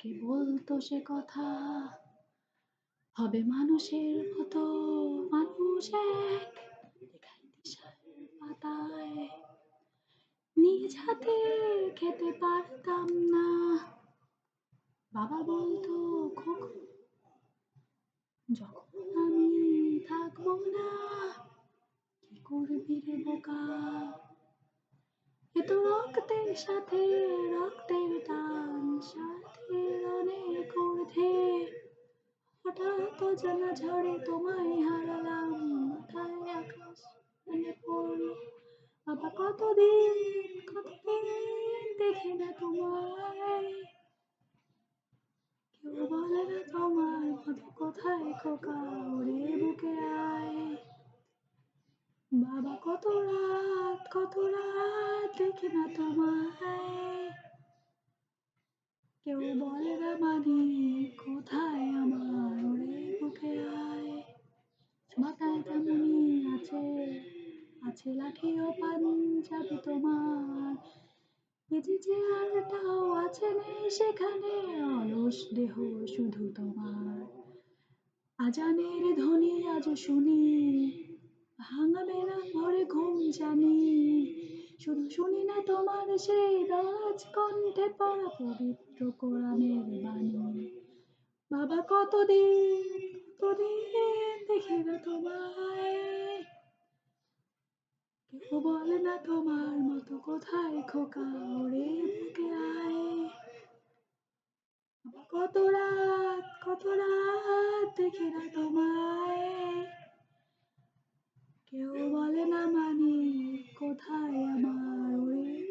কে বলতো সে কথা হবে মানুষের মতো মানুষ এক লেখায় দিশার পাতায় নিজ হাতে খেতে পারতাম না। বাবা বলতো খোকন যখন আমি থাকবো না কি করবি রে বোকা, এ তো রক্তের সাথে রক্তের টান সাথে অনেক ঊর্ধ্বে, হঠাৎ অজানা ঝড়ে তোমায় হারালাম মাথায় আকাশ ভেঙে পড়ল। বাবা কতদিন কতদিন দেখি না তোমায়, কেউ বলে না তোমার মতো কোথায় খোকা ওরে বুকে আয়। বাবা কত রাত দেখি না তোমায়, কেউ বলে না মানি কোথায় আমার ওরে বুকে আয়। মাথায় তেমনি আছে লাঠি ও পাঞ্জাবি তোমার, এই যে চেয়ারটাও আছে নেই সেখানে অলস দেহ শুধু তোমার। আজানের ধ্বনি আজও শুনি, ভাঙবে না ভরে ঘুম জানি, শুধু শুনি না তোমার সেই রাজ কণ্ঠে পড়া পবিত্র কোরআনের বাণী। বাবা কতদিন দেখি না তোমায়, কেউ বলে না তোমার মতো কোথায় খোকা ওরে বুকে আয়। বাবা কত রাত দেখি না তোমায়, কেউ বলে না মানি কোথায় আমার ওরে